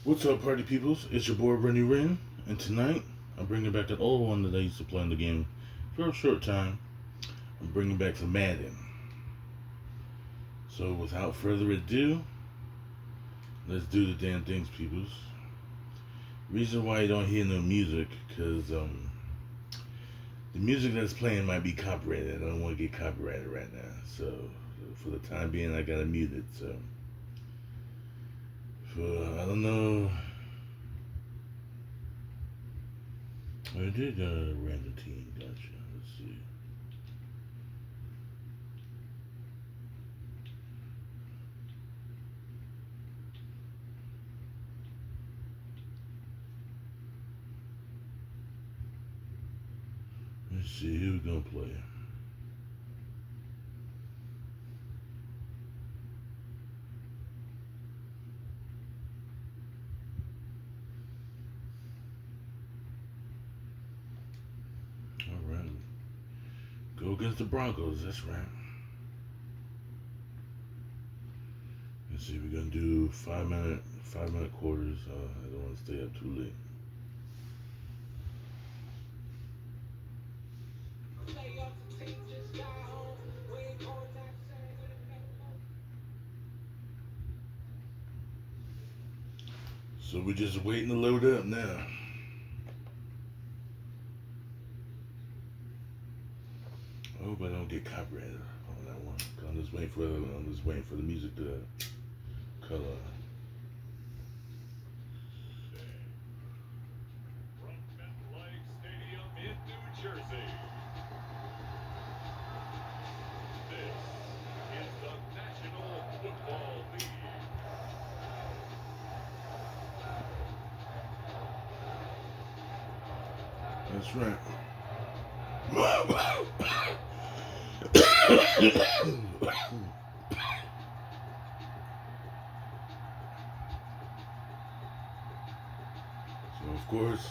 What's up, party peoples? It's your boy Rennie Ren, and tonight I'm bringing back an old one that I used to play in the game for a short time. I'm bringing back some Madden. So without further ado, let's do the damn things, peoples. Reason why you don't hear no music, cause the music that's playing might be copyrighted. I don't want to get copyrighted right now. So for the time being, I gotta mute it. So I don't know. I did random team. Gotcha. Let's see. Let's see who we gonna play. All right. Go against the Broncos. That's right. Let's see. We're gonna do 5 minute quarters. I don't want to stay up too late. So we're just waiting to load up now. I hope I don't get copyrighted on that one. I'm just waiting for the music to color. From MetLife Stadium in New Jersey, this is the National Football League. That's right. So of course,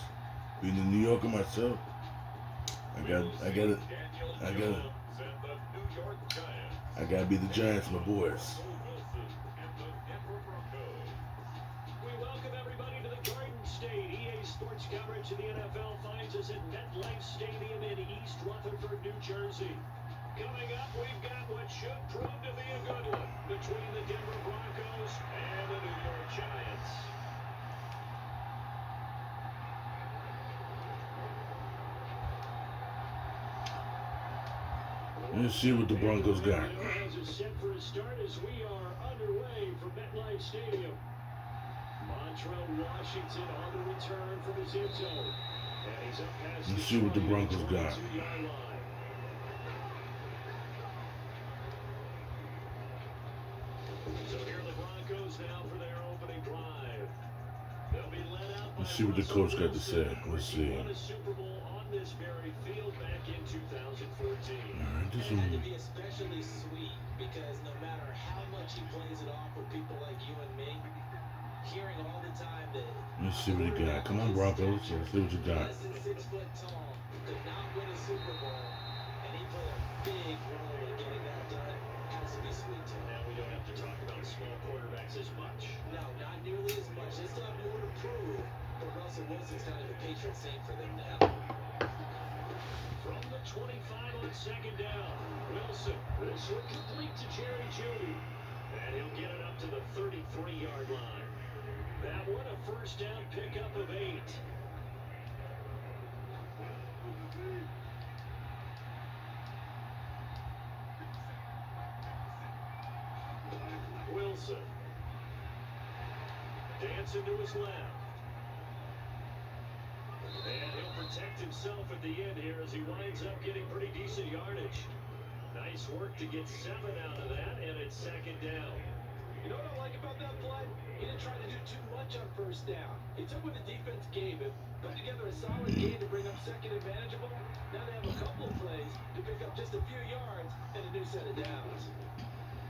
being a New Yorker myself, I gotta be the Giants, my boys. We welcome everybody to the Garden State. EA Sports coverage of the NFL finds us at MetLife Stadium in East Rutherford, New Jersey. Coming up, we've got what should prove to be a good one between the Denver Broncos and the New York Giants. Let's see what the Broncos got. Has it set for a start as we are underway from MetLife Stadium. Montrell Washington on the return from his end zone. And he's up past Let's see what the Broncos got. So here are the Broncos now for their opening drive. They'll be led out. Let's see what the coach got to say. Let's see. Won a Super Bowl on this very field back in 2014. All right, this It had to one. be especially sweet because no matter how much he plays it off with people like you and me, hearing all the time that Let's see what he got. Come on, Broncos. Let's see what you got. less than 6 foot tall could not win a Super Bowl, and he played a big role in getting that done. Has to be sweet to him. Now we don't have to talk about small quarterbacks as much. No, not nearly as much. They still have more to prove, but Russell Wilson's kind of the patron saint for them now. From the 25 on second down, Wilson. This will complete to Jerry Jeudy. And he'll get it up to the 33-yard line. That one a first down pickup of 8. Wilson. Dancing to his left. And he'll protect himself at the end here as he winds up getting pretty decent yardage. Nice work to get 7 out of that, and it's second down. You know what I like about that play? He didn't try to do too much on first down. He took what the defense gave him, put together a solid game to bring up second and manageable. Now they have a couple of plays to pick up just a few yards and a new set of downs.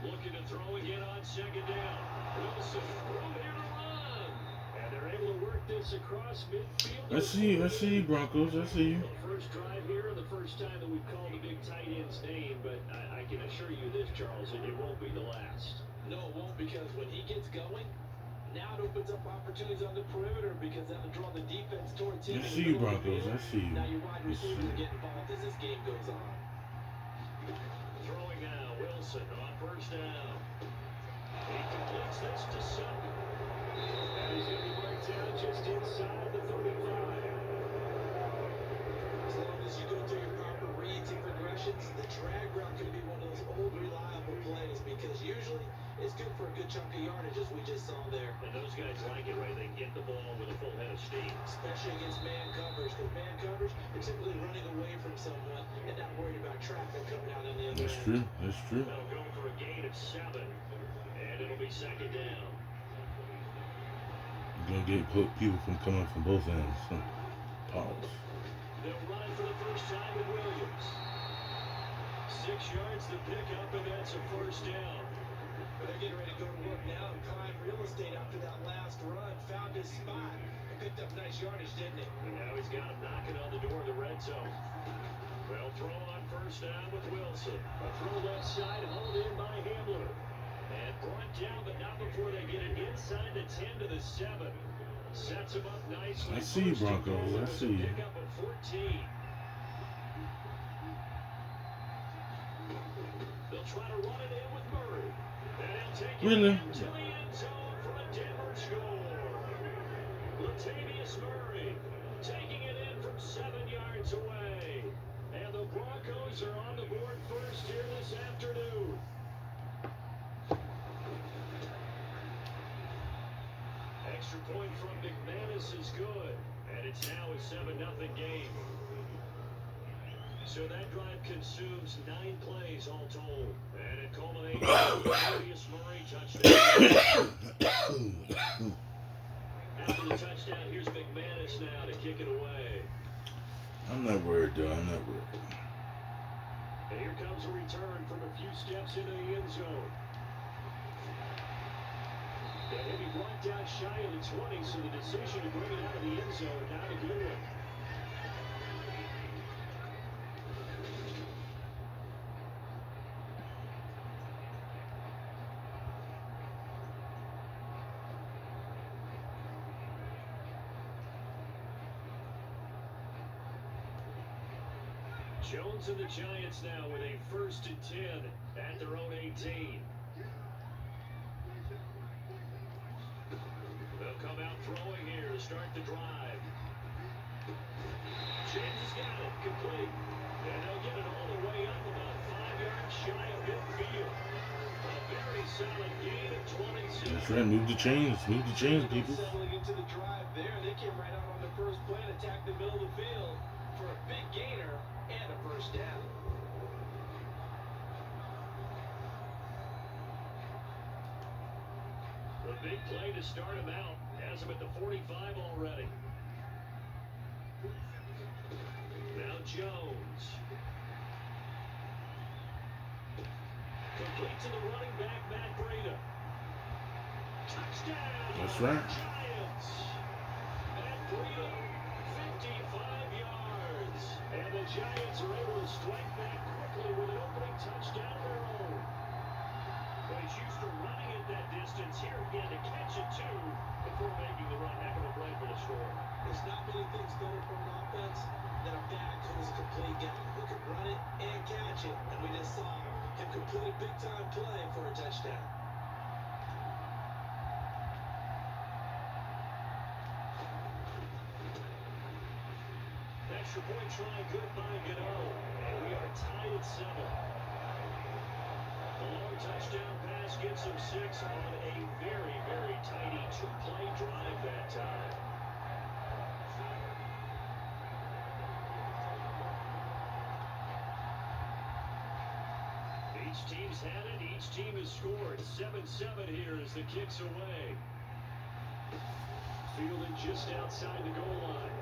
Looking to throw again on second down. Wilson, room here to run. And they're able to work this across midfield. I see you, Broncos. I see you. First drive here, the first time that we've called a big tight end's name, but I can assure you this, Charles, it won't be the last. No, it won't, because when he gets going, Now it opens up opportunities on the perimeter because that'll draw the defense towards him. I see you, Broncos. I see you. Now your wide I see receivers you. get involved as this game goes on. Throwing now, Wilson on first down. He completes this to Sutton. And he's going to be brought down just inside the 35. As long as you go through your proper reads and progressions, the drag route can be one of those old reliable plays because usually it's good for a good chunk of yardage as we just saw there. And those guys like it, right? They can get the ball with a full head of steam. Especially against man coverage. Because man coverage, you're typically running away from someone and not worried about traffic coming out on the other That's end. true. That's true. They'll go for a gain of 7. And it'll be second down. You're going to get people from coming from both ends. Pause. They'll run it for the first time with Williams. 6 yards to pick up, and that's a first down. They're getting ready to go to work now and climb real estate after that last run. Found his spot and picked up nice yardage, didn't he? And now he's got him knocking on the door of the red zone. They'll throw on first down with Wilson. A throw left side, hauled in by Hamler. And brought down, but not before they get it inside the 10 to the 7. Sets him up nicely. I see you, Broncos. I see you. Pick up a 14. They'll try to run it in with Murray. And he'll take it Really? into the end zone from a Denver score. Latavius Murray taking it in from 7 yards away. And the Broncos are on the board first here this afternoon. Extra point from McManus is good. And it's now a 7-0 game. So that drive consumes 9 plays all told. And it culminates with Latavius Murray touchdown. After the touchdown, here's McManus now to kick it away. I'm not worried, though. I'm not worried. And here comes a return from a few steps into the end zone. And he'll be brought down shy of the 20, so the decision to bring it out of the end zone, not a good one. Jones and the Giants now with a 1st and 10 at their own 18. They'll come out throwing here to start the drive. James has got it, complete. And they'll get it all the way up about 5 yards shy of midfield. A very solid gain of 26. That's right. Move the chains. Move the chains, people. Settling into the drive there. They came right out on the first play and attacked the middle of the field for a big gainer and a first down. The big play to start him out has him at the 45 already. Now Jones. Complete to the running back, Matt Breida. Touchdown! That's right. Giants. Matt Breida, 55 yards. And the Giants are able to strike back quickly with an opening touchdown of their own. But he's used to running at that distance. Here again to catch it too before making the run. Heck of a play for the score. There's not many things better for an offense than a back who's a complete guy who can run it and catch it. And we just saw him complete a big-time play for a touchdown. Extra point try good by Gano. And we are tied at 7. The long touchdown pass gets him 6 on a very, very tidy 2-play drive that time. Each team's had it. Each team has scored. 7-7 here as the kick's away. Fielded just outside the goal line.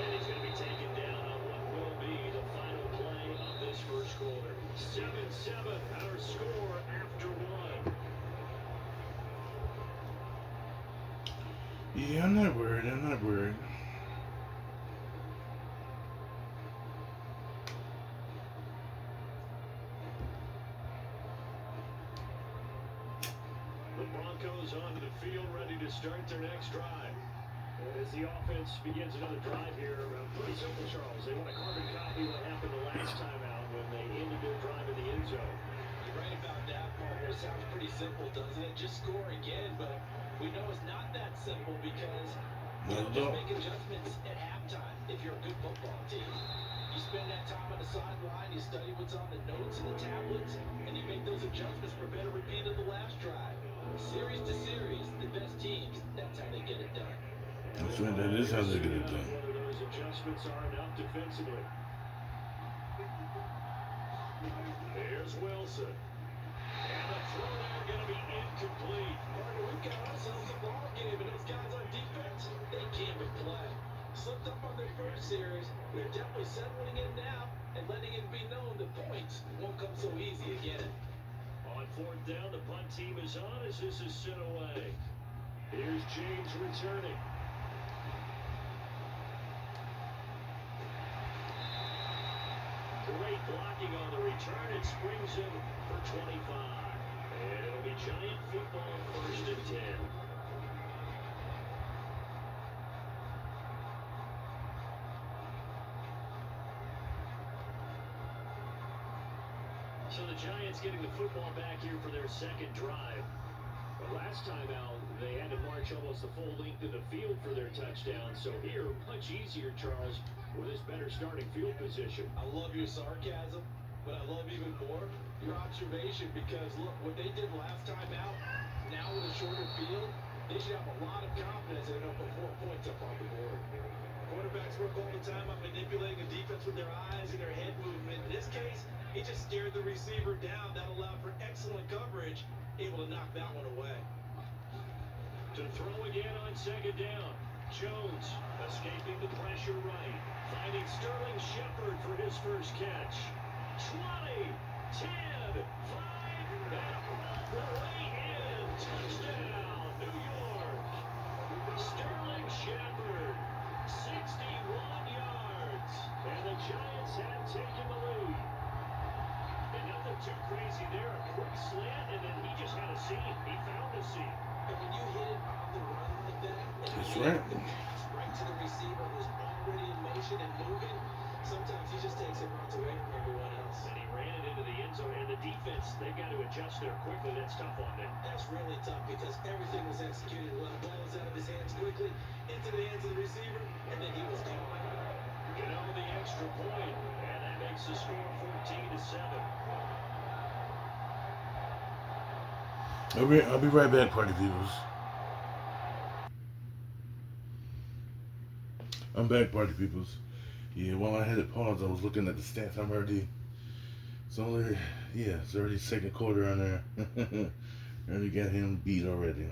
And he's going to be taken down on what will be the final play of this first quarter. 7-7, our score after 1. Yeah, I'm not worried. I'm not worried. The Broncos onto the field, ready to start their next drive. As the offense begins another drive here, pretty simple, Charles. They want a carbon copy of what happened the last time out when they ended their drive in the end zone. You're right about that, Marvel. It sounds pretty simple, doesn't it? Just score again, but we know it's not that simple because you don't just make adjustments at halftime if you're a good football team. You spend that time on the sideline, you study what's on the notes and the tablets, and you make those adjustments for better repeat of the last drive. Series to series, the best teams, that's how they get it done. That's right, that is how they get it done. Whether those adjustments are enough defensively. Here's Wilson. And the throw there going to be incomplete. Partner, we've got ourselves a ball game, and those guys on defense, they can't even play. Slipped up on their first series. They're definitely settling in now and letting it be known that points won't come so easy again. On fourth down, the punt team is on as this is sent away. Here's James returning. Great blocking on the return. It springs him for 25. And it'll be Giant football, 1st and 10. So the Giants getting the football back here for their second drive. But last time out, they had to march almost the full length of the field for their touchdown. So here, much easier, Charles, with this better starting field position. I love your sarcasm, but I love even more your observation because, look, what they did last time out, now with a shorter field, they should have a lot of confidence in enough to put 4 points up on the board. Quarterbacks work all the time on manipulating the defense with their eyes and their head movement. In this case, he just stared the receiver down. That allowed for excellent coverage, able to knock that one away. To throw again on second down. Jones escaping the pressure right. Finding Sterling Shepard for his first catch. 20, 10, 5, and all the way in. Touchdown, New York. Sterling Shepard, 61 yards. And the Giants had taken the lead. And nothing too crazy there. A quick slant, and then he just had a seam. He found a seam. And when you hit it on the run like that, and That's you right. hit the pass right to the receiver who's already in motion and moving, sometimes he just takes it and runs away from everyone else. And he ran it into the end zone, and the defense, they've got to adjust there quickly. That's tough on them. That's really tough because everything was executed well. The ball was out of his hands quickly, into the hands of the receiver, and then he was gone. Get over the extra point, and that makes the score 14-7. I'll be right back, party peoples. I'm back, party peoples. Yeah, while I had it paused, I was looking at the stats. It's already second quarter on there. Already got him beat already.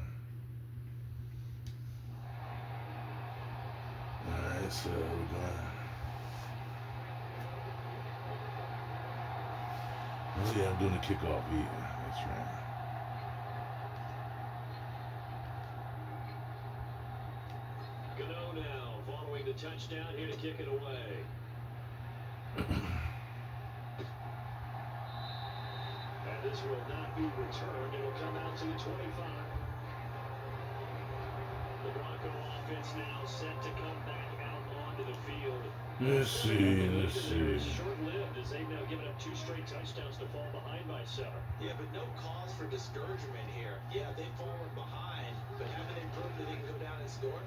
Alright, so we're going. Oh yeah, I'm doing the kickoff. Yeah, that's right. Gano now, following the touchdown, here to kick it away. And this will not be returned. It'll come out to the 25. The Bronco offense now set to come back out onto the field. Let's see. Short-lived as they've now given up 2 straight touchdowns to fall behind by 7. Yeah, but no cause for discouragement here. Yeah, they've fallen behind, but haven't they proved that they can go down and score?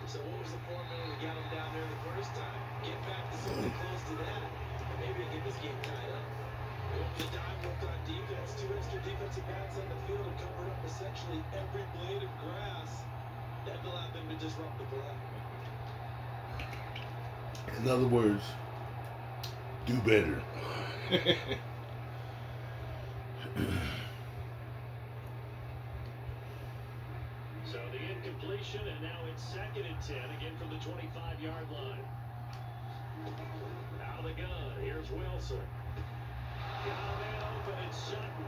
So what was the formula to get them down there the first time? Get back to something close to that, and maybe get this game tied up. The dime worked on defense. 2 extra defensive backs on the field and covered up essentially every blade of grass. That allowed them to disrupt the play. In other words, do better. So the incompletion, and now it's 2nd and 10, again from the 25-yard line. Out of the gun, here's Wilson. Got a man open, it's Sutton.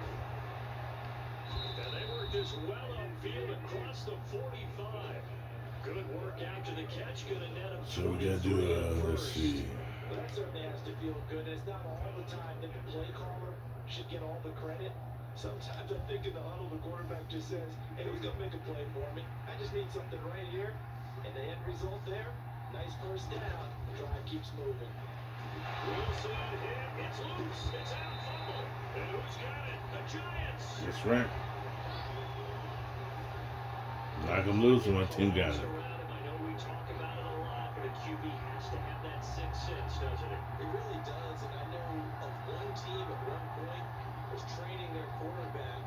And they worked this well upfield across the 45. Good work after the catch, gonna net him. So we gotta do, let's see. That certainly has to feel good. It's not all the time that the play caller should get all the credit. Sometimes I think in the huddle, the quarterback just says, hey, who's going to make a play for me? I just need something right here. And the end result there, nice first down. The drive keeps moving. Wilson hit. It's loose. It's out. Fumble. And who's got it? The Giants. That's right. Knock him loose when my team got it. I know we talk about it a lot, but a QB has to have that sixth sense, doesn't it? It really does. And I know of one team at one point was training their quarterback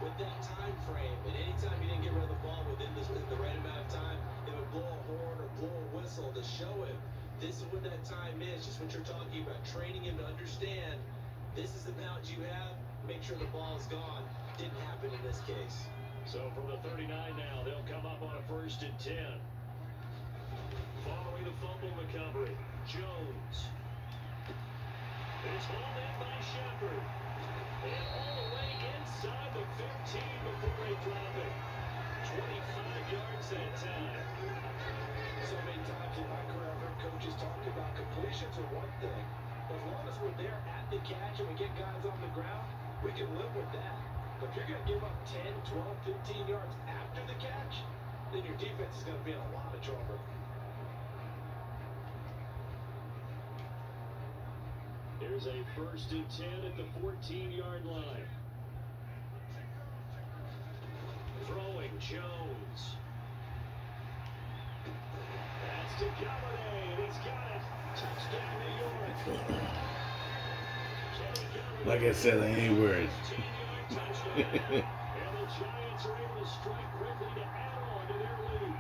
with that time frame. And anytime he didn't get rid of the ball within the right amount of time, they would blow a horn or blow a whistle to show him this is what that time is, just what you're talking about, training him to understand this is the amount you have, make sure the ball is gone. Didn't happen in this case. So from the 39 now, they'll come up on a 1st and 10. Following the fumble recovery, Jones. It's hauled in by Shepard. And all the way inside the 15 before they drop it. 25 yards that time. So many times in my career, I've heard coaches talk about completions are one thing. But as long as we're there at the catch and we get guys on the ground, we can live with that. But if you're going to give up 10, 12, 15 yards after the catch, then your defense is going to be in a lot of trouble. Here's a 1st and 10 at the 14-yard line. Throwing Jones. That's to Galladay, and he's got it. Touchdown, New York. Like I said, I ain't worried. 15-yard touchdown. And the Giants are able to strike quickly to add on to their lead.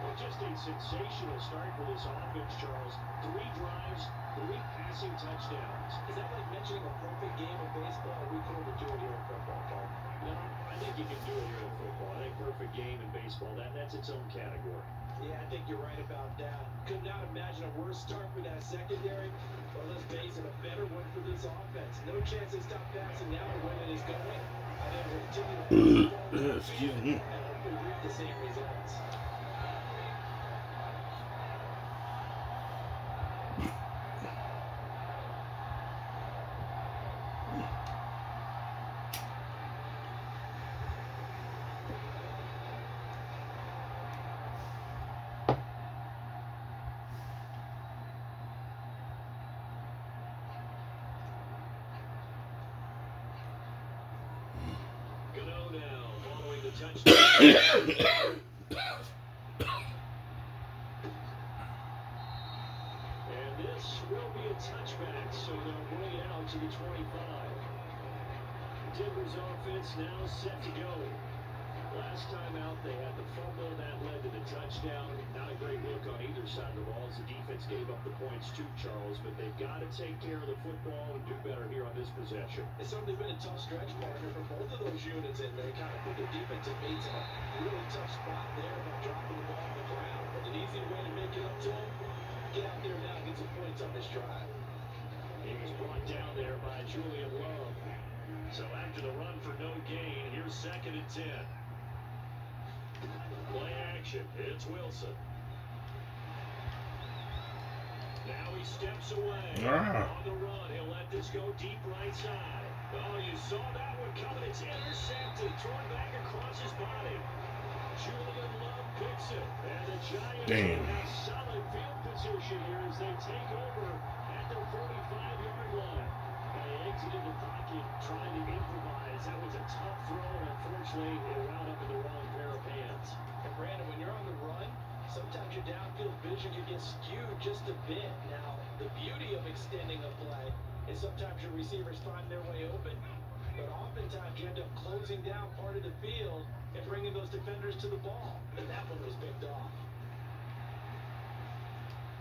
Well, just a sensational start for this offense, Charles. 3 drives, 3 passing touchdowns. Is that like mentioning a perfect game of baseball, or we could only do it here in football, Paul? No, I think you can do it here in football. I think perfect game in baseball, that's its own category. Yeah, I think you're right about that. Could not imagine a worse start for that secondary. But let's face it, a better one for this offense. No chance they stop passing now or when it is going. I think we'll continue to push the ball Excuse me. and hopefully reap the same results. Gano now, following the touchdown. And this will be a touchback, so they'll bring it out to the 25. Denver's offense now set to go. Last time out, they had the fumble that led to the touchdown. Not a great look on either side of the ball as the defense gave up the points too, Charles, but they've got to take care of the football and do better here on this possession. It's certainly been a tough stretch, partner, for both of those units, and they kind of put their defensive mates in a really tough spot there by dropping the ball on the ground. But an easy way to make it up to them, get out there now and get some points on this drive. He was brought down there by Julian Love. So after the run for no gain, here's 2nd and 10. Play action. It's Wilson. Now he steps away. On the run, he'll let this go deep right side. Oh, you saw that one coming. It's intercepted. Thrown back across his body. Julian Love picks it. And the Giants have solid field position here as they take over at their 45-yard line. They exited the pocket trying to improvise. That was a tough throw, and unfortunately, it wound up in the wrong pair of hands. And Brandon, when you're on the run, sometimes your downfield vision can get skewed just a bit. Now, the beauty of extending a play is sometimes your receivers find their way open, but oftentimes you end up closing down part of the field and bringing those defenders to the ball. And that one was picked off.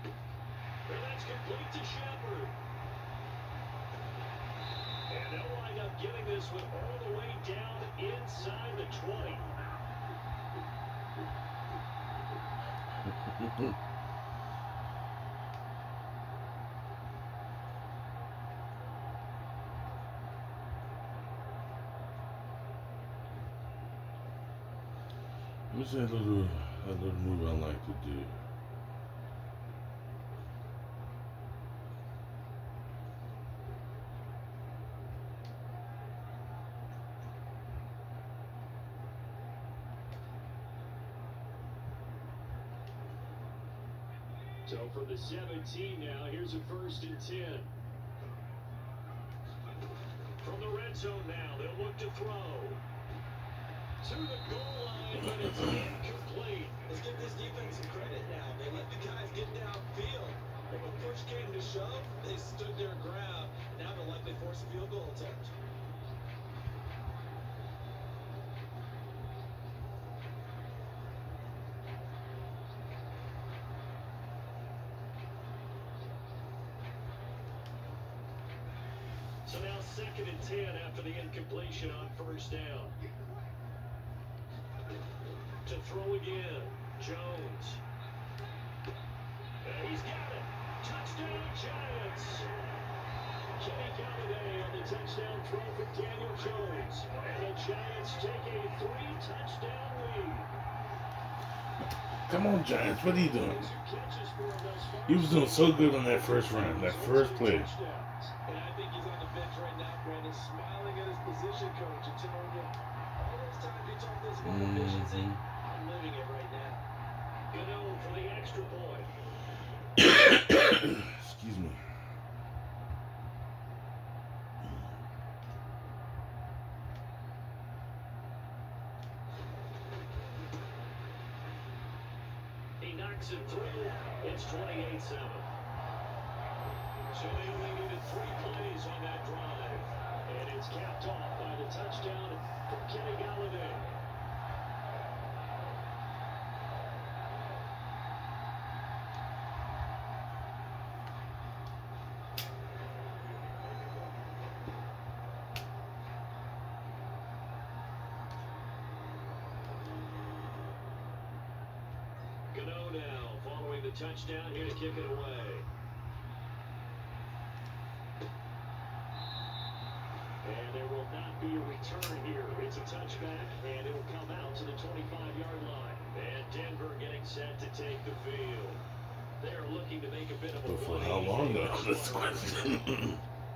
And that's complete to Shepard. And they'll wind up getting this one all the way down inside the 20. What's that little move I like to do? So from the 17 now, here's a 1st and 10. From the red zone now, they'll look to throw. To the goal line, but it's incomplete. Let's give this defense some credit now. They let the guys get downfield. But when push came to shove, they stood their ground. Now they'll likely force a field goal attempt. So now 2nd and 10 after the incompletion on 1st down. To throw again, Jones. And he's got it. Touchdown, Giants. Kenny Galladay on the touchdown throw for Daniel Jones. And the Giants take a 3-touchdown lead. Come on, Giants. What are you doing? 2 catches for him thus far. He was doing so good on that first round, that first play. And I think he's on the bench right now, Brandon, smiling at his position coach and telling him, all those times you talked this about efficiency, I'm living it right now. Gano for the extra point. Excuse me. He knocks it through. It's 28-7. So they only needed 3 plays on that drive. And it's capped off by the touchdown from Kenny Galladay. Gano now following the touchdown here to kick it away. And there will not be a return here. It's a touchback, and it will come out to the 25-yard line. And Denver getting set to take the field. They're looking to make a bit of a But for how long, though? That's the question.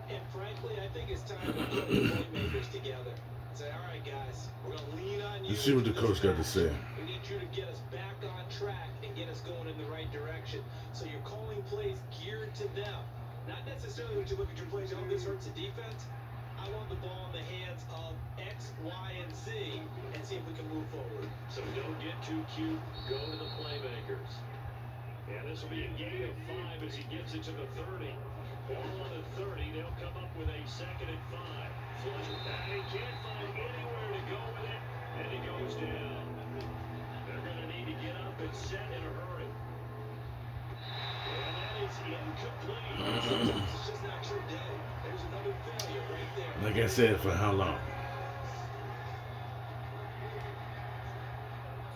And frankly, I think it's time to put the playmakers together. Say, all right, guys, we're going to lean on you. Let's see what the coach got to say. We need you to get us back on track and get us going in the right direction. So you're calling plays geared to them. Not necessarily when you look at your plays, oh, this hurts the defense. I want the ball in the hands of X, Y, and Z and see if we can move forward. So don't get too cute. Go to the playmakers. And this will be a gain of 5 as he gets it to the 30. Ball on the 30. They'll come up with a 2nd and 5. Flush. And he can't find anywhere to go with it. And he goes down. They're going to need to get up and set in a hurry. And that is incomplete. It's just not your day. There's another failure right there. Like I said, for how long?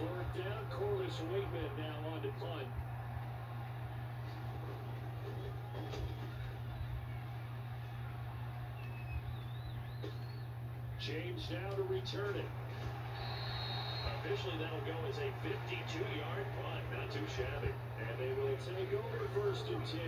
4th down. Corliss Waitman now on to punt. James now to return it. Officially, that'll go as a 52-yard punt. Not too shabby. And they will take over 1st and 10.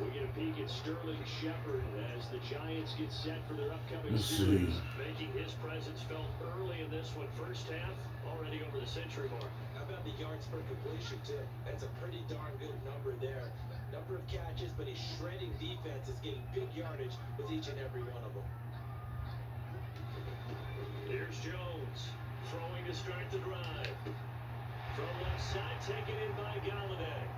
We get a peek at Sterling Shepard as the Giants get set for their upcoming series. Making his presence felt early in this one. First half, already over the century mark. How about the yards per completion, too? That's a pretty darn good number there. Number of catches, but he's shredding defenses, getting big yardage with each and every one of them. Here's Jones, throwing to start the drive. From left side, taken in by Galladay.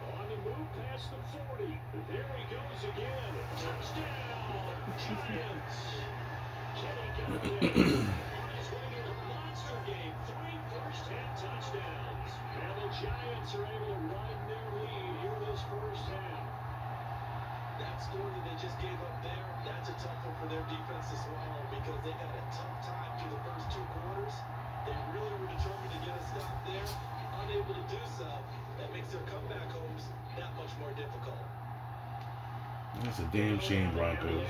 On the move past the 40. There he goes again. Touchdown, Giants. Kenny Galladay on his way to a monster game. 3 first-half touchdowns. And the Giants are able to widen their lead here this first half. That score that they just gave up there, that's a tough one for their defense to swallow because they had a tough time through the first 2 quarters. They really were determined to get a stop there, unable to do so. That makes their comeback homes that much more difficult. That's a damn shame, Broncos.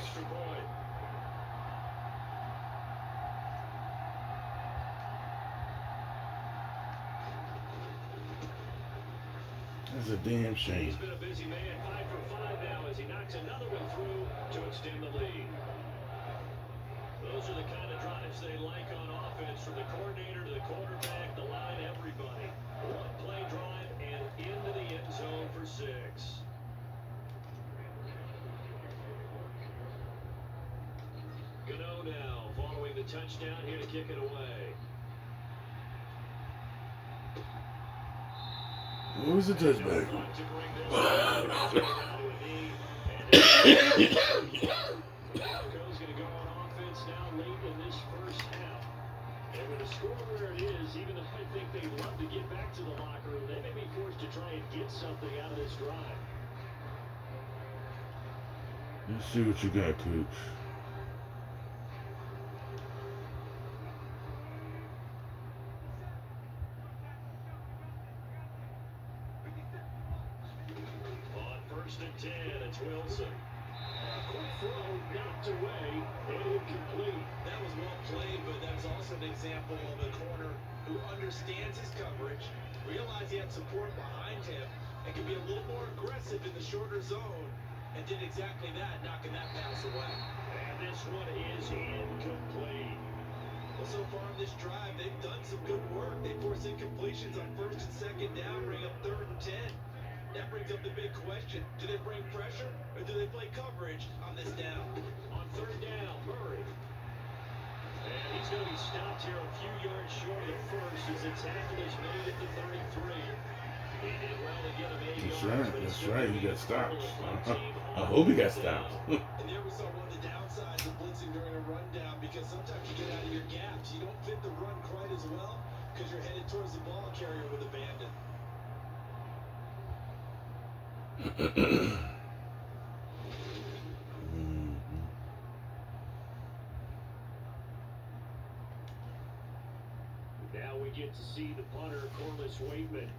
That's a damn shame. He's been a busy man, 5 for 5 now as he knocks another one through to extend the lead. Those are the kind of drives they like on offense, from the coordinator to the quarterback, the line, everybody. 1 play drive and into the end zone for 6. the touchdown here to kick it away. What was the touchback? Broncos going to go on offense now late in this first half. And with the score where it is, even though I think they'd love to get back to the locker room, they may be forced to try and get something out of this drive. Let's see what you got, Coach. On 1st and 10, it's Wilson. Quick throw, knocked away, and incomplete. That was well played, but that's also an example of a corner who understands his coverage, realized he had support behind him, and can be a little more aggressive in the shorter zone, and did exactly that, knocking that pass away. And this one is incomplete. Well, so far in this drive, they've done some good work. They force incompletions on 1st and 2nd down, bring up 3rd and 10. That brings up the big question. Do they bring pressure, or do they play coverage on this down? On 3rd down, Murray. And he's going to be stopped here a few yards short of first as the tackle is made at the 33. He did well to get him 8 yards. That's right. He got stopped. I hope he got stopped. And there we saw one of the downsides of blitzing during a rundown, because sometimes you get out of your gaps. You don't fit the run quite as well because you're headed towards the ball carrier with abandon. Now we get to see the punter, Corliss Waitman.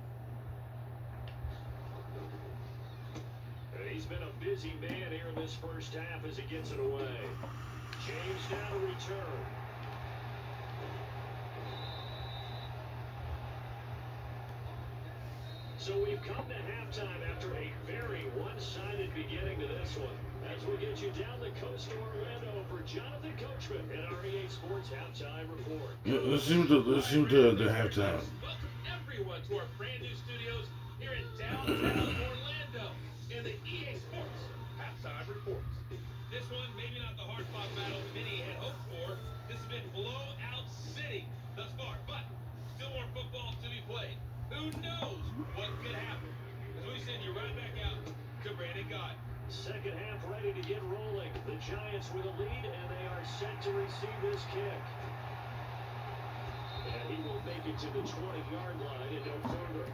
He's been a busy man here in this first half as he gets it away. James now to return. So we've come to halftime after a very one-sided beginning to this one. As we get you down the coast to Orlando for Jonathan Coachman at our EA Sports Halftime Report. Let's see what the halftime. Welcome everyone to our brand new studios here in downtown Orlando in the EA Sports Halftime Report. This one, maybe not the hard-fought battle many had hoped for. This has been blowout city thus far, but still more football to be played. Who knows what could happen? As we send you right back out to Brandon Gott. Second half ready to get rolling. The Giants with a lead, and they are set to receive this kick. And he will make it to the 20-yard line and no further.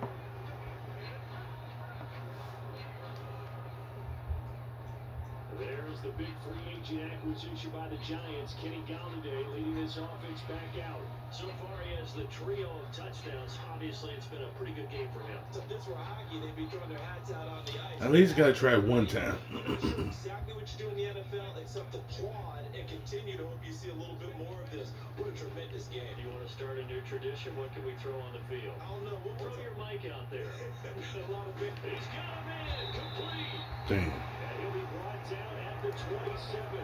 There's the big free agent acquisition by the Giants. Kenny Galladay leading this offense back out. So far, he has the trio of touchdowns. Obviously, it's been a pretty good game for him. So if this were hockey, they'd be throwing their hats out on the ice. At least got to try one time. Exactly what you do in the NFL, except applaud and continue to hope you see a little bit more of this. What a tremendous game. You want to start a new tradition? What can we throw on the field? I don't know. We'll Throw your mic out there. a lot of big. He's got him in. Complete. Damn. And he'll be brought down at the 27.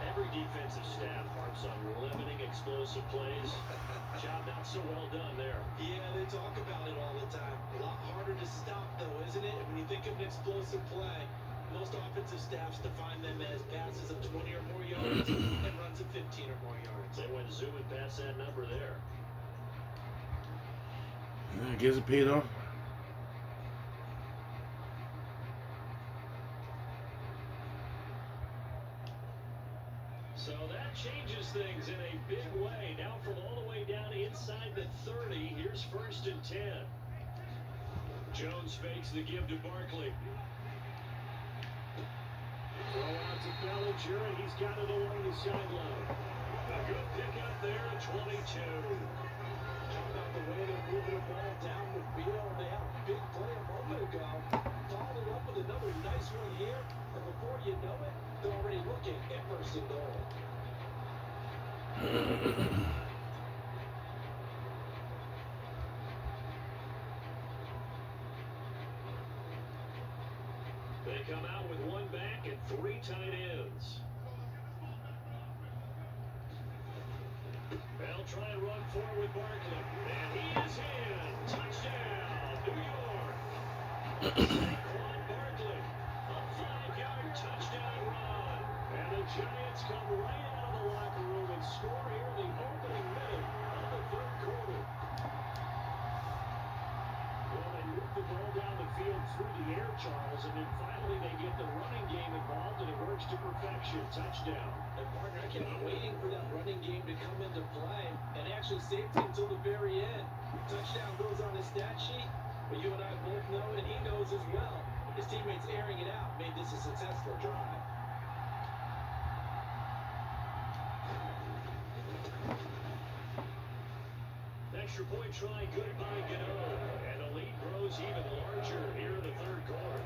Every defensive staff harps on limiting explosive plays. Job not so well done there. Yeah, they talk about it all the time. A lot harder to stop, though, isn't it? When you think of an explosive play, most offensive staffs define them as passes of 20 or more yards and runs of 15 or more yards. They went zooming past that number there. I guess it paid off. So that changes things in a big way. Now from all the way down inside the 30, here's 1st and 10. Jones fakes the give to Barkley. Throw out to Bellinger, and he's got it along the sideline. A good pick out there at 22. Talk about the way they're moving the ball down the field. They had a big play a moment ago. Followed up with another nice one here. And before you know it, they're already looking at 1st and goal. They come out with one back and 3 tight ends. They'll try and run forward with Barkley. And he is in. Touchdown, New York. Saquon Barkley. A 5-yard touchdown Offense come right out of the locker room and score here in the opening minute of the third quarter. Well, they move the ball down the field through the air, Charles, and then finally they get the running game involved, and it works to perfection. Touchdown. And partner, I kept waiting for that running game to come into play, and actually safety until the very end. Touchdown goes on his stat sheet, but you and I both know, and he knows as well, his teammates airing it out made this a successful drive. Extra point try, good by Gano. And the lead grows even larger here in the third quarter.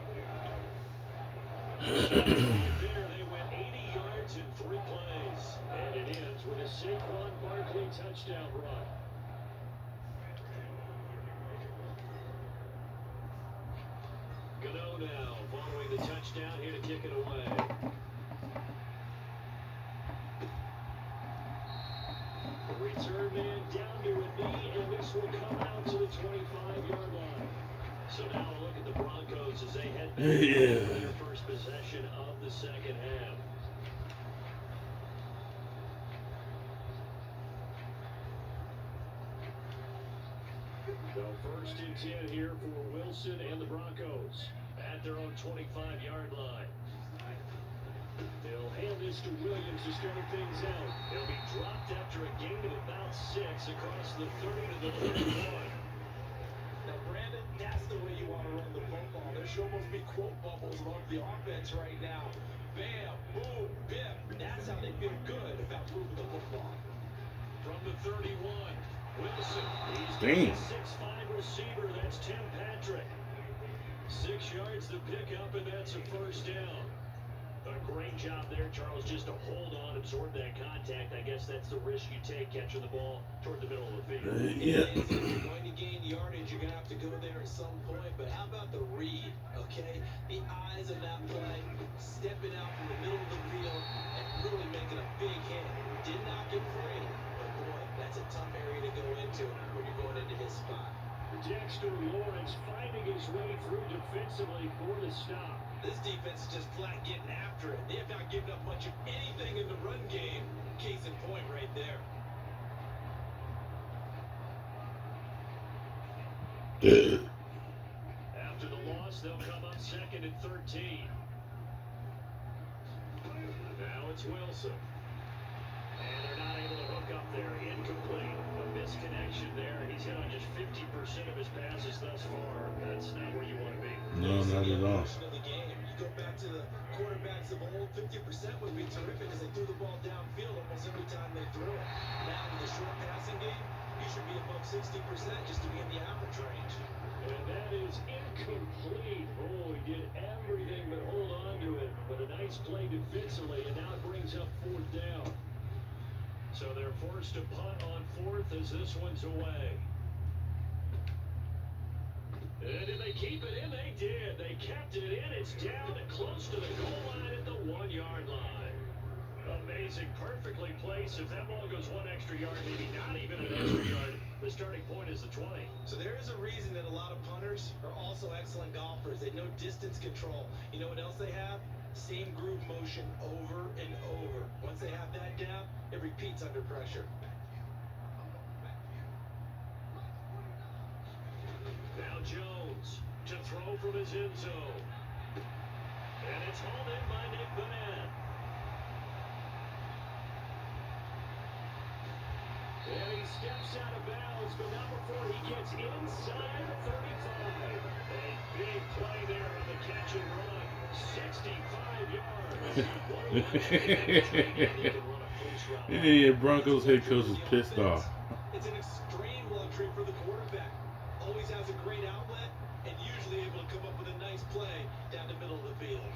There, they went 80 yards in 3 plays. And it ends with a Saquon Barkley touchdown run. Gano now following the touchdown here to kick it away. Return man down to a knee, and this will come out to the 25-yard line. So now a look at the Broncos as they head back to their first possession of the second half. So first and 10 here for Wilson and the Broncos at their own 25-yard line. They'll hand this to Williams to start things out. He'll be dropped after a gain of about 6 across the 30 to the 31. Now, Brandon, that's the way you want to run the football. There should almost be quote bubbles among the offense right now. Bam, boom, bim. That's how they feel good about moving the football. From the 31, Wilson. He's Damn. a 6'5" receiver. That's Tim Patrick. 6 yards to pick up, and that's a first down. A great job there, Charles, just to hold on, absorb that contact. I guess that's the risk you take, catching the ball toward the middle of the field. Yeah. If you're going to gain yardage, you're going to have to go there at some point. But how about the read, okay? The eyes of that play, stepping out from the middle of the field and really making a big hit. Did not get free, but boy, that's a tough area to go into when you're going into his spot. Dexter Lawrence finding his way through defensively for the stop. This defense is just flat getting after it. They have not given up much of anything in the run game. Case in point right there. After the loss, they'll come up second and 13. Now it's Wilson. And they're not able to hook up there. Incomplete. A misconnection there. He's hit on just 50% of his passes thus far. That's not where you want to be. No, not at all. Of the game. You go back to the quarterbacks of old, 50% would be terrific as they threw the ball downfield almost every time they threw it. Now with the short passing game, you should be above 60% just to be in the average range. And that is incomplete. Oh, he did everything but hold on to it. But a nice play defensively, and now it brings up 4th down. So they're forced to punt on 4th as this one's away. And did they keep it in? They did. They kept it in. It's down close to the goal line at the 1-yard line. Amazing. Perfectly placed. If that ball goes 1 extra yard, maybe not even an extra yard, the starting point is the 20. So there is a reason that a lot of punters are also excellent golfers. They know distance control. You know what else they have? Same groove motion over and over. Once they have that down, it repeats under pressure. Now Jones to throw from his end zone. And it's hauled in by Nick Van. And he steps out of bounds, but not before he gets inside the 35. A big play there on the catch and run. 65 yards. Yeah, Broncos head coach is pissed off. It's an extreme luxury for the quarterback. Always has a great outlet and usually able to come up with a nice play down the middle of the field.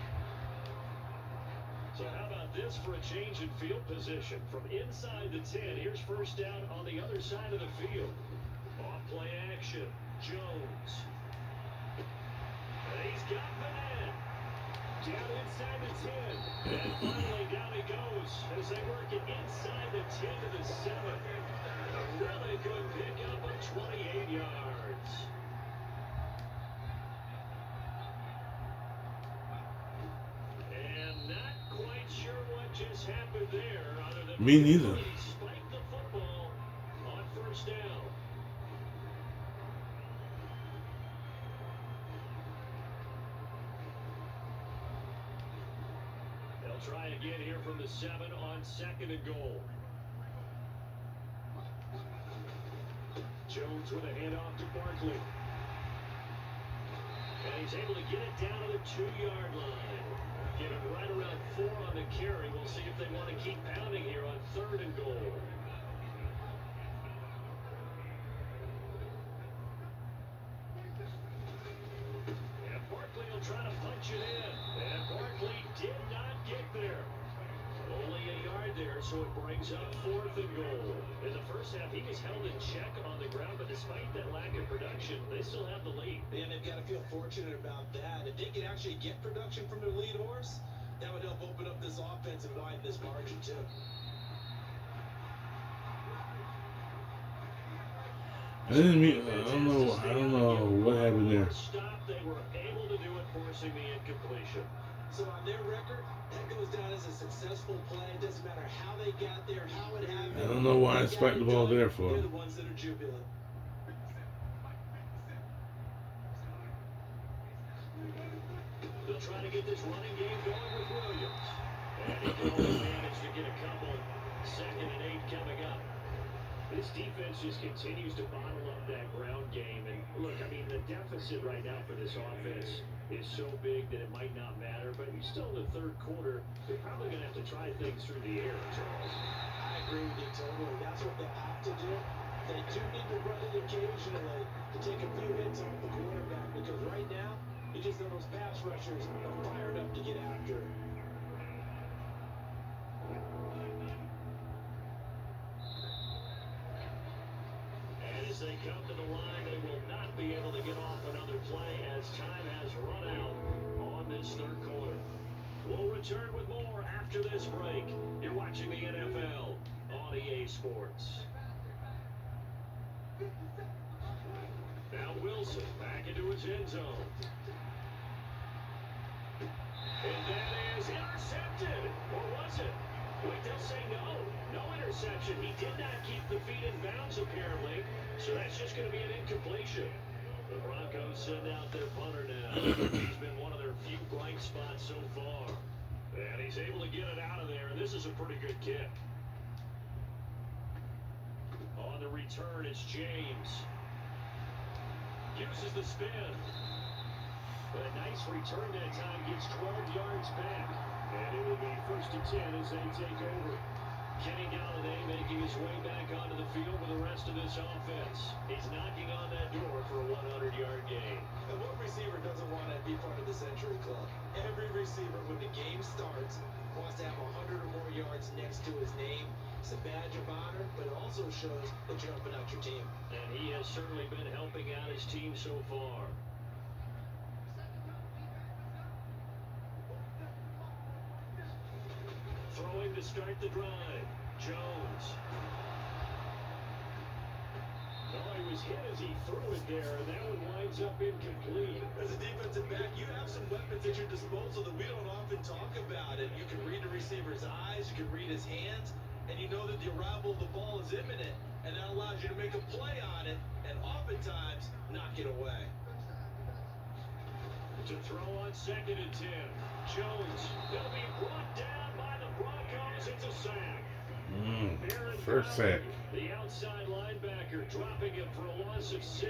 So how about this for a change in field position? From inside the 10, here's first down on the other side of the field. Off play action, Jones. And he's got Van. Down inside the 10. And finally down he goes as they work it inside the 10 to the 7. A really good pickup of 28 yards. And not quite sure what just has happened there other than Me neither. he spiked the football on first down. They'll try again here from the 7 on 2nd and goal. Jones with a handoff to Barkley. And he's able to get it down to the 2-yard line. Get it right around 4 on the carry. We'll see if they want to keep pounding here on 3rd and goal. And Barkley will try to punch it in. And Barkley did not get there. Only a yard there, so it brings up 4th and goal. In the first half, he was held in check on the ground, but despite that lack of production, they still have the lead. And they've got to feel fortunate about that. If they can actually get production from their lead horse, that would help open up this offense and widen this margin, too. I don't know what happened there. Stop, they were able to do it, forcing the incompletion. So on their record, that goes down as a successful play. It doesn't matter how they got there, how it happened. I don't know why I spiked the ball there for. They're the ones that are jubilant. They'll try to get this running game going with Williams. And he can only manage to get a couple. 2nd and 8 coming up. This defense just continues to bottle up that ground game. And look, I mean, the deficit right now for this offense is so big that it might not matter. But you're still in the 3rd quarter. They're probably going to have to try things through the air, Charles. I agree with you totally. That's what they have to do. They do need to run it occasionally to take a few hits off the quarterback. Because right now, you just know those pass rushers are fired up to get after it. As they come to the line, they will not be able to get off another play as time has run out on this 3rd quarter. We'll return with more after this break. You're watching the NFL on EA Sports. Now Wilson back into his end zone. And that is intercepted. Or was it? Wait, they'll say no. No interception. He did not keep the feet in bounds, apparently. So that's just going to be an incompletion. The Broncos send out their punter now. He's been one of their few blank spots so far. And he's able to get it out of there. And this is a pretty good kick. On the return, it's James. Uses the spin. But a nice return that time, gets 12 yards back. And it will be 1st and 10 as they take over. Kenny Galladay making his way back onto the field with the rest of this offense. He's knocking on that door for a 100-yard gain. And what receiver doesn't want to be part of the Century Club? Every receiver, when the game starts, wants to have 100 or more yards next to his name. It's a badge of honor, but it also shows that you're helping out your team. And he has certainly been helping out his team so far. Throwing to start the drive. Jones. Oh, he was hit as he threw it there, and that one winds up incomplete. As a defensive back, you have some weapons at your disposal that we don't often talk about. And you can read the receiver's eyes, you can read his hands, and you know that the arrival of the ball is imminent. And that allows you to make a play on it, and oftentimes knock it away. To throw on 2nd and 10. Jones. They'll be brought down by the Broncos. It's a sack. First sack. The outside linebacker dropping it for a loss of 6.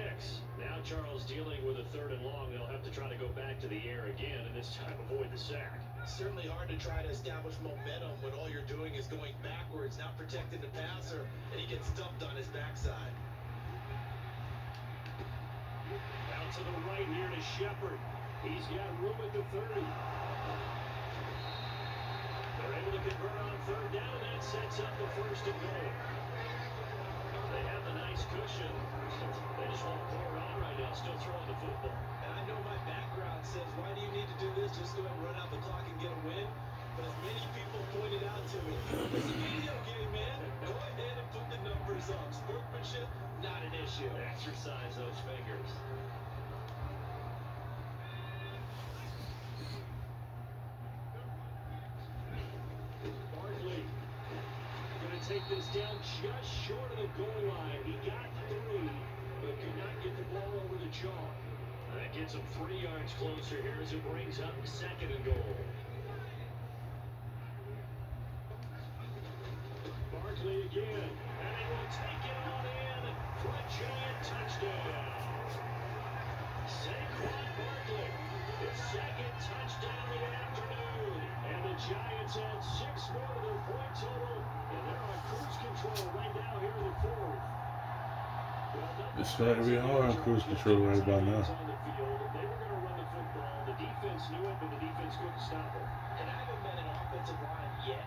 Now Charles dealing with a 3rd and long. They'll have to try to go back to the air again, and this time avoid the sack. Certainly hard to try to establish momentum when all you're doing is going backwards, not protecting the passer, and he gets stumped on his backside. Out to the right here to Shepard. He's got room at the 30. They're able to convert on 3rd down. That sets up the 1st and goal. They have the nice cushion. They just want to pour it on right now, still throwing the football. And I know my background says, why do you need to do this? Just go ahead and run out the clock and get a win. But as many people pointed out to me, it's a video game, man. Go ahead and put the numbers up. Sportsmanship, not an issue. Exercise those fingers. take this down just short of the goal line. He got 3, but could not get the ball over the jaw. That gets him 3 yards closer here as it brings up 2nd and goal. Barkley again, and he will take it on in for a giant touchdown. Saquon Barkley, his 2nd touchdown of the afternoon, and the Giants add 6 more to their point total, and they're on cruise control right now here in the 4th. It's not we are on cruise control right about now. On the field, they were going to run the football. The defense knew it, but the defense couldn't stop it. And I haven't met an offensive line yet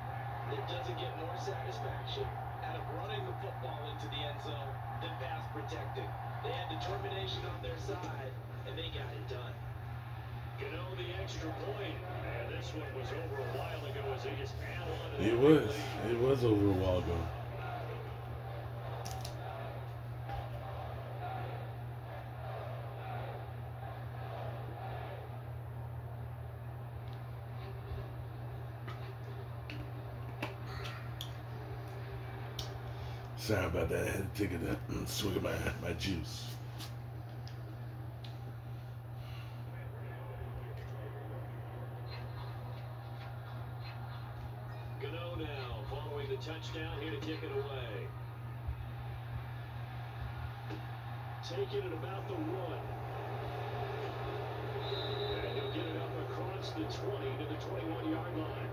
that doesn't get more satisfaction out of running the football into the end zone than pass protecting. They had determination on their side, and they got it done. The extra point, and this one was over a while ago as they just add on to It was over a while ago. Sorry about that. I had to take a swig of my juice. Gano now, following the touchdown, here to kick it away. Taking it about the 1. And he'll get it up across the 20 to the 21-yard line.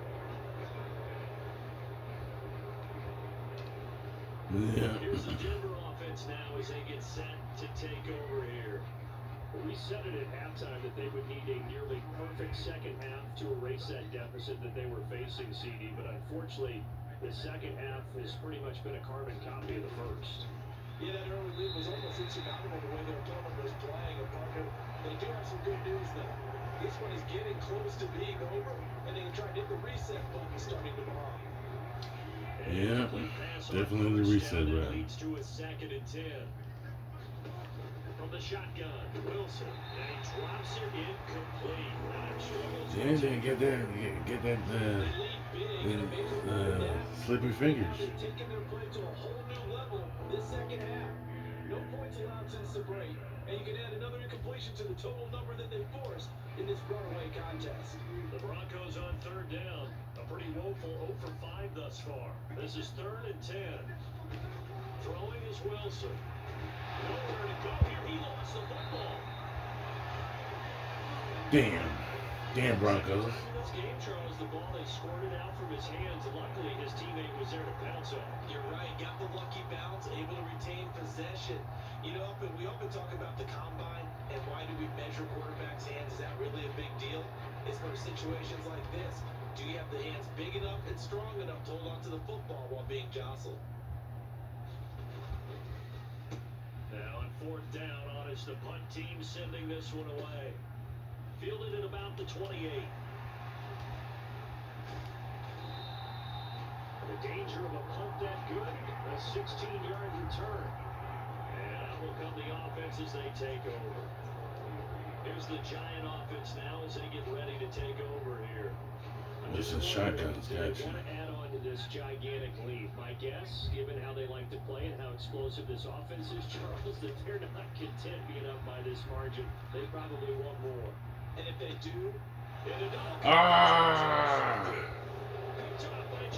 Yeah. Here's the Denver offense now as they get set to take over here. We said it at halftime that they would need a nearly perfect second half to erase that deficit that they were facing, CD, but unfortunately, the second half has pretty much been a carbon copy of the first. Yeah, that early lead was almost insurmountable the way their opponent was playing. And Parker, they do have some good news, though. This one is getting close to being over, and they can try to hit the reset button starting tomorrow. Yeah, definitely the reset button. Leads to a 2nd and 10. From the shotgun, Wilson, and he drops it incomplete. Yeah, they get that slippy fingers. They're taking their play to a whole new level this second half. No points allowed since the break, and you can add another incompletion to the total number that they forced in this runaway contest. The Broncos on 3rd down. A pretty woeful 0 for 5 thus far. This is 3rd and 10. Throwing is Wilson. Nowhere to go here. He lost the football. Damn Broncos. In this game, Charles, the ball is squirted out from his hands. Luckily, his teammate was there to pounce on. You're right. Got the lucky bounce, able to retain possession. You know, we often talk about the combine and why do we measure quarterbacks' hands? Is that really a big deal? It's for situations like this. Do you have the hands big enough and strong enough to hold on to the football while being jostled? Now on 4th down, on is the punt team sending this one away. Fielded at about the 28. The danger of a punt that good, a 16-yard return. And out will come the offense as they take over. Here's the Giant offense now as they get ready to take over here. This is shotguns, They're gotcha. going to add on to this gigantic lead. My guess, given how they like to play and how explosive this offense is, Charles, that they're not content being up by this margin. They probably want more. And if they do, Picked up by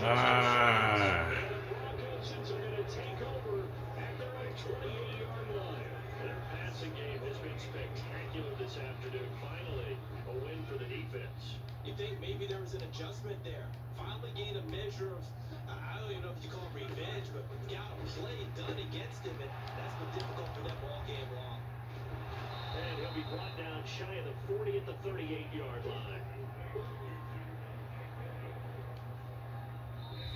Ah. And the Broncos are going to take over at their own 28-yard line. Their passing game has been spectacular this afternoon. Finally, a win for the defense. you think maybe there was an adjustment there. Finally gained a measure of, I don't even know if you call it revenge, but got a play done against him, and that's been difficult for them all game long. And he'll be brought down shy of the 40 at the 38-yard line.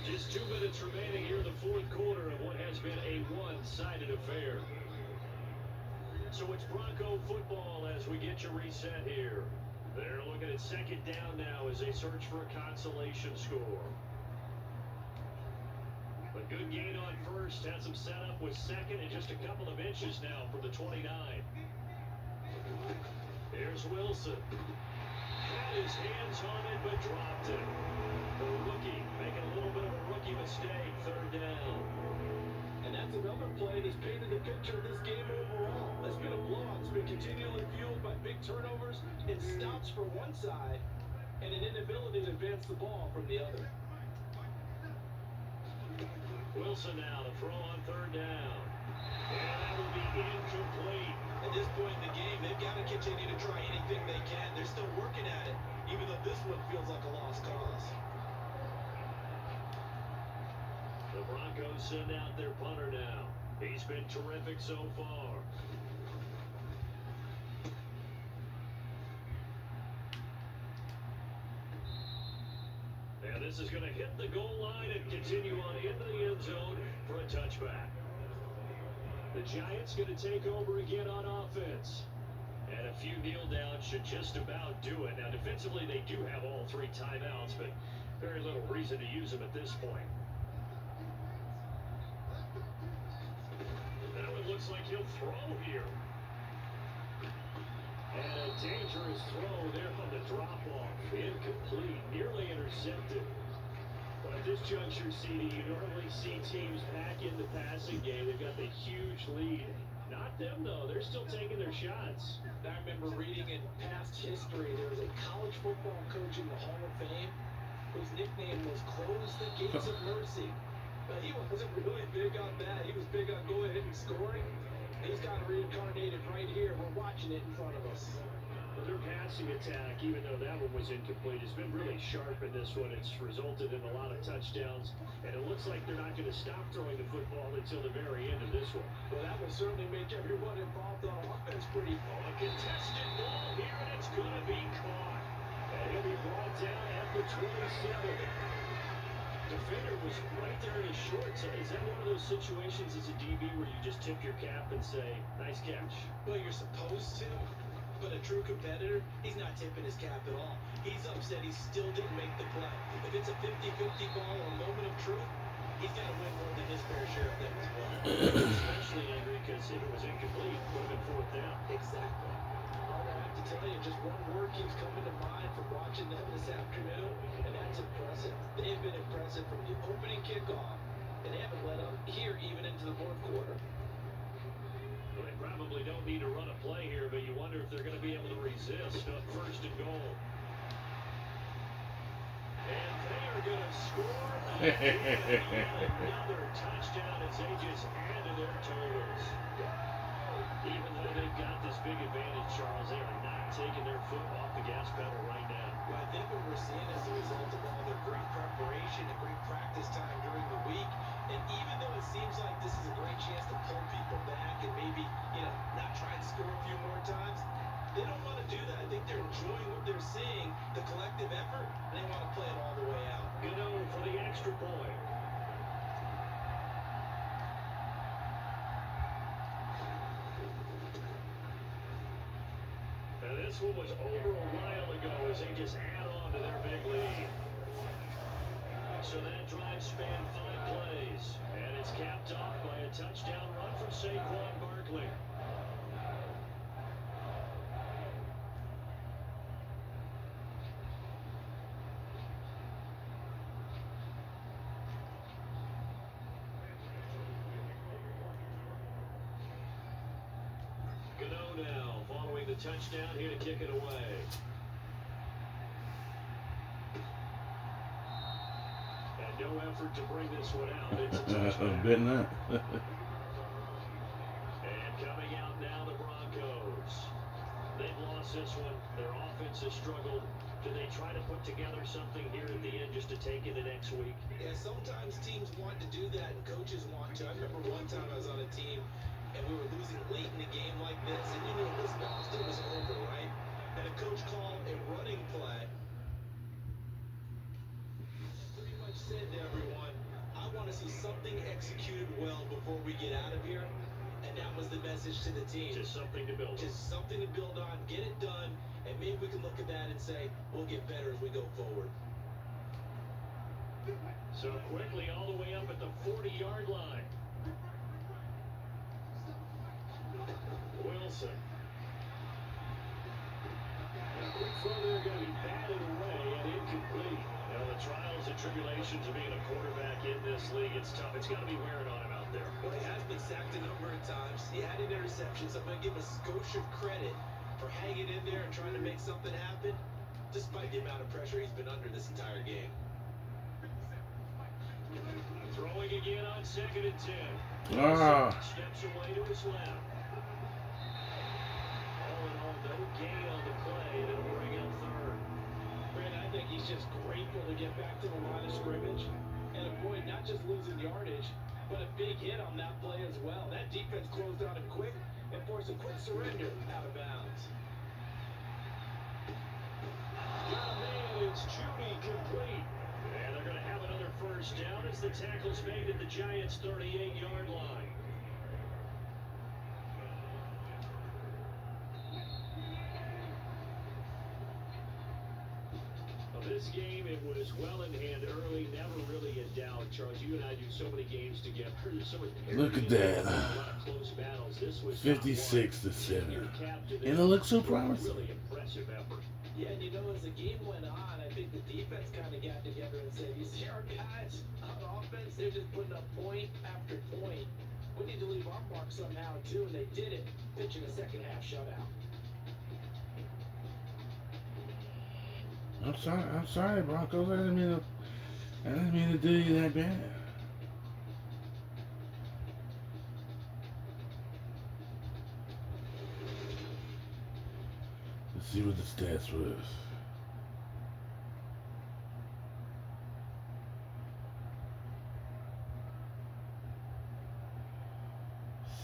Just 2 minutes remaining here in the 4th quarter of what has been a one-sided affair. So it's Bronco football as we get you reset here. They're looking at 2nd down now as they search for a consolation score. A good gain on 1st has them set up with 2nd and just a couple of inches now from the 29. Here's Wilson. Had his hands on it, but dropped it. The rookie making a little bit of a rookie mistake. 3rd down. painted the picture of this game overall. It's been a blowout. It's been continually fueled by big turnovers and stops for one side and an inability to advance the ball from the other. Wilson now to throw on third down. And that will be incomplete. At this point in the game, they've got to continue to try anything they can. They're still working at it, even though this one feels like a lost cause. The Broncos send out their punter now. He's been terrific so far. And this is going to hit the goal line and continue on into the end zone for a touchback. The Giants going to take over again on offense. And a few kneel downs should just about do it. Now, defensively, they do have all three timeouts, but very little reason to use them at this point. Now it looks like he'll throw here. And a dangerous throw there on the drop-off. Incomplete, nearly intercepted. But at this juncture, CD, you normally see teams back in the passing game. They've got the huge lead. Not them, though. They're still taking their shots. I remember reading in past history, there was a college football coach in the Hall of Fame whose nickname was Close the Gates of Mercy. But he wasn't really big on that. He was big on going ahead and scoring. He's got it reincarnated right here. We're watching it in front of us. But their passing attack, even though that one was incomplete, has been really sharp in this one. It's resulted in a lot of touchdowns, and it looks like they're not going to stop throwing the football until the very end of this one. Well, that will certainly make everyone involved on offense pretty fun. A contested ball here, and it's going to be caught. And he'll be brought down at the 27. Defender was right there in his shorts. Is that one of those situations as a DB where you just tip your cap and say, nice catch? Well, you're supposed to, but a true competitor, he's not tipping his cap at all. He's upset he still didn't make the play. If it's a 50-50 ball or a moment of truth, he's got to win more than his fair share of them as well. Especially angry because if it was incomplete, it would have been fourth down. Exactly. All I have to tell you, just one word keeps coming to mind from watching them this afternoon, and that's impressive. They've been impressive from the opening kickoff, and they haven't let up here even into the fourth quarter. Well, they probably don't need to run a play here, but you wonder if they're going to be able to resist on first and goal. And they are going to score another touchdown as they just added their totals. Even though they've got this big advantage, Charles, they are not taking their foot off the gas pedal right now. Well, I think what we're seeing is a result of all their great preparation and great practice time during the week. And even though it seems like this is a great chance to pull people back and maybe, not try and score a few more times, they don't want to do that. I think they're enjoying what they're seeing, the collective effort, and they want to play it all the way out. Gano for the extra point. And this one was over a while ago as they just add on to their big lead. So that drive spanned 5 plays, and it's capped off by a touchdown run from Saquon Barkley. Gano now, following the touchdown, here to kick it away. And no effort to bring this one out. It's a touchdown. Betting that. And coming out now, the Broncos. They've lost this one. Their offense has struggled. Do they try to put together something here at the end just to take into next week? Yeah, sometimes teams want to do that and coaches want to. I remember one time I was on a team and we were losing late in the game like this, and it was lost, it was over, right? And a coach called a running play. Pretty much said to everyone, I want to see something executed well before we get out of here. And that was the message to the team. Just something to build on. Just something to build on, get it done, and maybe we can look at that and say, we'll get better as we go forward. So quickly all the way up at the 40-yard line. Wilson. A quick throw there going to be batted away and incomplete. And Well, the trials and tribulations of being a quarterback in this league, it's tough. It's got to be wearing on him out there. Well, he has been sacked a number of times. He had an interception, so I'm going to give a Scotia credit for hanging in there and trying to make something happen, despite the amount of pressure he's been under this entire game. Throwing again on 2nd and 10. Steps away to his left. All in all, no gain on the play, and it'll bring up 3rd. Brandon, I think he's just grateful to get back to the line of scrimmage and avoid not just losing yardage, but a big hit on that play as well. That defense closed on him quick and forced a quick surrender out of bounds. Got a man, it's Judy complete. And they're going to have another first down as the tackle's made at the Giants' 38-yard line. This game, it was well in hand early, never really in doubt. Charles, you and I do so many games together. There's so much Look at that. A lot of close battles. This was 56-7. And it looks so promising. Really impressive effort. Yeah, and you know, as the game went on, I think the defense kind of got together and said, you see our guys on offense, they're just putting up point after point. We need to leave our mark somehow, too, and they did it, pitching a second-half shutout. I'm sorry, Broncos. I didn't mean to do you that bad. Let's see what the stats was.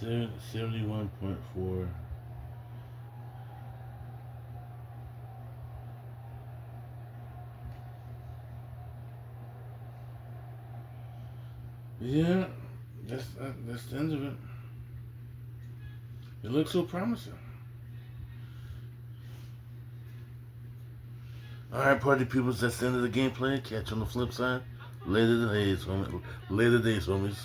Seven 71.4. Yeah, that's the end of it. It looks so promising. Alright, party peoples, that's the end of the gameplay. Catch you on the flip side. Later days, homies.